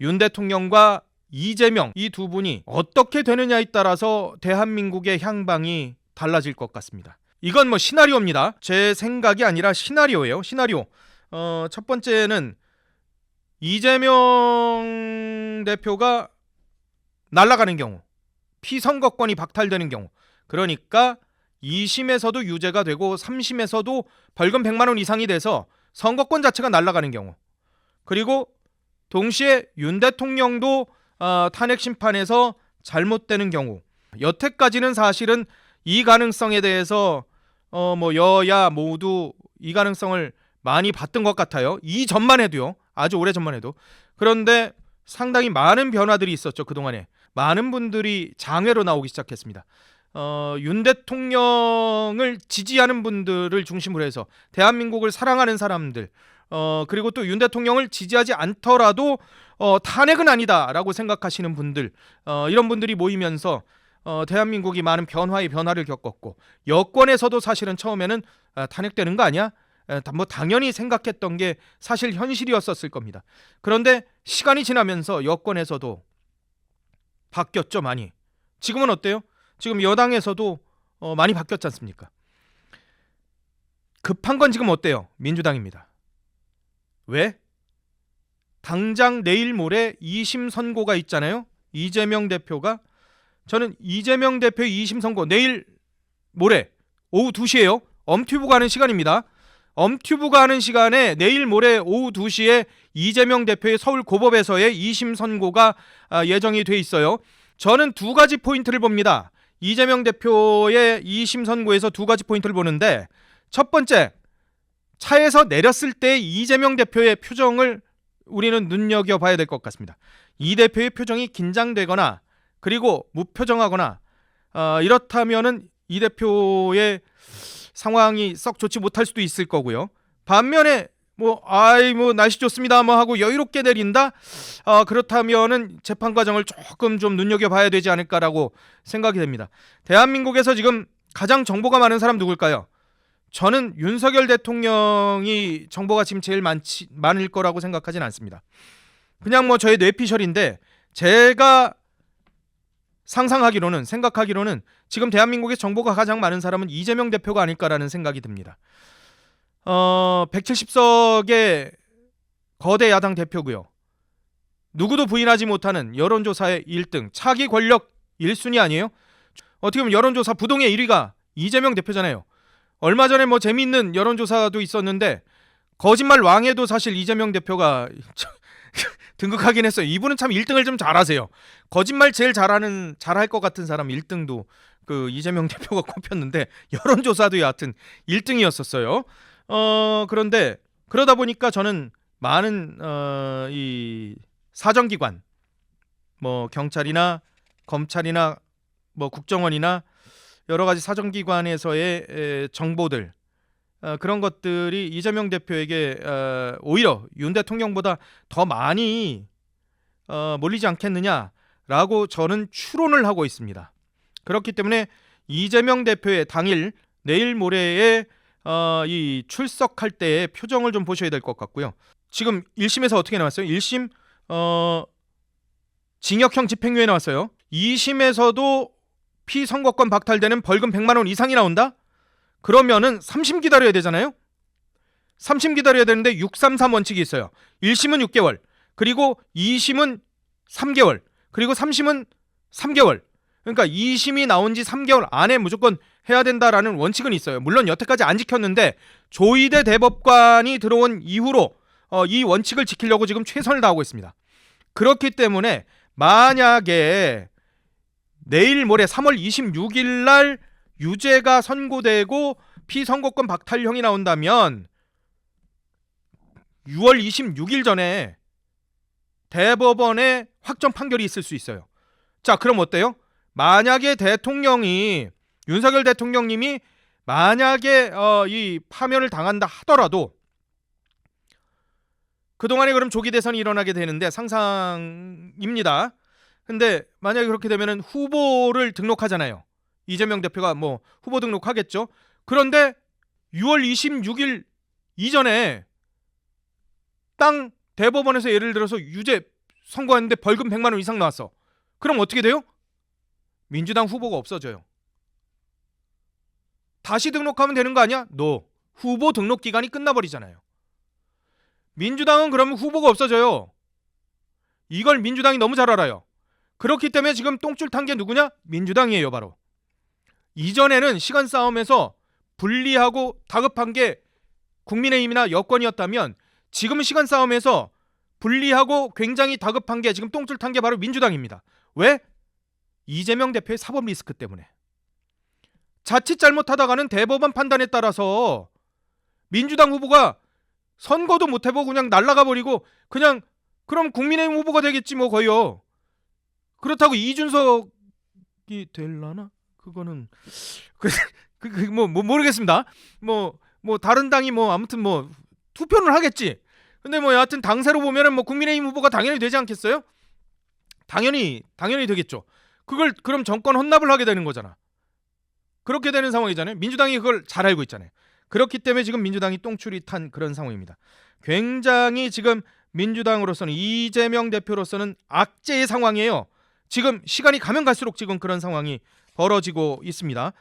윤 대통령과 이재명 이 두 분이 어떻게 되느냐에 따라서 대한민국의 향방이 달라질 것 같습니다. 이건 뭐 시나리오입니다. 제 생각이 아니라 시나리오예요. 시나리오. 첫 번째는 이재명 대표가 날아가는 경우, 피선거권이 박탈되는 경우, 그러니까 2심에서도 유죄가 되고 3심에서도 벌금 100만 원 이상이 돼서 선거권 자체가 날아가는 경우, 그리고 동시에 윤 대통령도 탄핵 심판에서 잘못되는 경우, 여태까지는 사실은 이 가능성에 대해서 여야 모두 이 가능성을 많이 봤던 것 같아요. 이전만 해도요. 아주 오래전만 해도. 그런데 상당히 많은 변화들이 있었죠. 그동안에 많은 분들이 장외로 나오기 시작했습니다. 윤 대통령을 지지하는 분들을 중심으로 해서 대한민국을 사랑하는 사람들, 그리고 또 윤 대통령을 지지하지 않더라도 탄핵은 아니다라고 생각하시는 분들, 이런 분들이 모이면서 대한민국이 많은 변화를 겪었고, 여권에서도 사실은 처음에는 탄핵되는 거 아니야? 뭐 당연히 생각했던 게 사실 현실이었었을 겁니다. 그런데 시간이 지나면서 여권에서도 바뀌었죠, 많이. 지금은 어때요? 지금 여당에서도 많이 바뀌었지 않습니까? 급한 건 지금 어때요? 민주당입니다. 왜? 당장 내일 모레 2심 선고가 있잖아요. 이재명 대표가, 저는 이재명 대표의 2심 선고 내일 모레 오후 2시에요. 엄튜브가 하는 시간입니다. 엄튜브가 하는 시간에 내일 모레 오후 2시에 이재명 대표의 서울고법에서의 2심 선고가 예정이 돼 있어요. 저는 두 가지 포인트를 봅니다. 이재명 대표의 2심 선고에서 두 가지 포인트를 보는데, 첫 번째, 차에서 내렸을 때 이재명 대표의 표정을 우리는 눈여겨봐야 될 것 같습니다. 이 대표의 표정이 긴장되거나 그리고 무표정하거나 이렇다면은 이 대표의 상황이 썩 좋지 못할 수도 있을 거고요. 반면에 날씨 좋습니다 하고 여유롭게 내린다? 그렇다면은 재판 과정을 조금 좀 눈여겨봐야 되지 않을까라고 생각이 됩니다. 대한민국에서 지금 가장 정보가 많은 사람 누굴까요? 저는 윤석열 대통령이 정보가 지금 제일 많을 거라고 생각하진 않습니다. 그냥 저의 뇌피셜인데, 제가 생각하기로는 지금 대한민국의 정보가 가장 많은 사람은 이재명 대표가 아닐까라는 생각이 듭니다. 170석의 거대 야당 대표고요. 누구도 부인하지 못하는 여론조사의 1등, 차기 권력 1순위 아니에요? 어떻게 보면 여론조사 부동의 1위가 이재명 대표잖아요. 얼마 전에 재미있는 여론조사도 있었는데, 거짓말 왕에도 사실 이재명 대표가 등극하긴 했어요. 이분은 참 1등을 좀 잘하세요. 거짓말 제일 잘할 것 같은 사람 1등도 그 이재명 대표가 꼽혔는데, 여론조사도 여하튼 1등이었었어요. 그런데 그러다 보니까 저는 많은 이 사정기관, 경찰이나 검찰이나 국정원이나 여러 가지 사정기관에서의 정보들, 그런 것들이 이재명 대표에게 오히려 윤 대통령보다 더 많이 몰리지 않겠느냐라고 저는 추론을 하고 있습니다. 그렇기 때문에 이재명 대표의 당일 내일 모레에 이 출석할 때의 표정을 좀 보셔야 될 것 같고요. 지금 1심에서 어떻게 나왔어요? 1심 징역형 집행유예 나왔어요. 2심에서도 피선거권 박탈되는 벌금 100만 원 이상이 나온다? 그러면은 3심 기다려야 되잖아요. 3심 기다려야 되는데 633 원칙이 있어요. 1심은 6개월, 그리고 2심은 3개월, 그리고 3심은 3개월. 그러니까 2심이 나온 지 3개월 안에 무조건 해야 된다라는 원칙은 있어요. 물론 여태까지 안 지켰는데 조희대 대법관이 들어온 이후로 이 원칙을 지키려고 지금 최선을 다하고 있습니다. 그렇기 때문에 만약에 내일 모레 3월 26일 날 유죄가 선고되고 피선거권 박탈형이 나온다면 6월 26일 전에 대법원에 확정 판결이 있을 수 있어요. 자, 그럼 어때요? 만약에 윤석열 대통령님이 만약에 이 파면을 당한다 하더라도, 그동안에 그럼 조기 대선이 일어나게 되는데 상상입니다. 근데 만약에 그렇게 되면은 후보를 등록하잖아요. 이재명 대표가 후보 등록하겠죠. 그런데 6월 26일 이전에 땅 대법원에서 예를 들어서 유죄 선거했는데 벌금 100만 원 이상 나왔어. 그럼 어떻게 돼요? 민주당 후보가 없어져요. 다시 등록하면 되는 거 아니야? No. 후보 등록 기간이 끝나버리잖아요. 민주당은 그러면 후보가 없어져요. 이걸 민주당이 너무 잘 알아요. 그렇기 때문에 지금 똥줄 탄 게 누구냐? 민주당이에요, 바로. 이전에는 시간 싸움에서 불리하고 다급한 게 국민의힘이나 여권이었다면 지금은 시간 싸움에서 불리하고 굉장히 다급한 게 지금 똥줄 탄 게 바로 민주당입니다. 왜? 이재명 대표의 사법 리스크 때문에. 자칫 잘못하다가는 대법원 판단에 따라서 민주당 후보가 선거도 못 해보고 그냥 날아가 버리고 그냥 그럼 국민의힘 후보가 되겠지 뭐 거의요. 그렇다고 이준석이 될라나? 그거는 뭐 모르겠습니다. 뭐 다른 당이 뭐 아무튼 뭐 투표는 하겠지. 근데 뭐 여하튼 당세로 보면은 뭐 국민의힘 후보가 당연히 되지 않겠어요? 당연히 되겠죠. 그걸 그럼 정권 헌납을 하게 되는 거잖아. 그렇게 되는 상황이잖아요. 민주당이 그걸 잘 알고 있잖아요. 그렇기 때문에 지금 민주당이 똥줄이 탄 그런 상황입니다. 굉장히 지금 민주당으로서는 이재명 대표로서는 악재의 상황이에요. 지금 시간이 가면 갈수록 지금 그런 상황이 벌어지고 있습니다.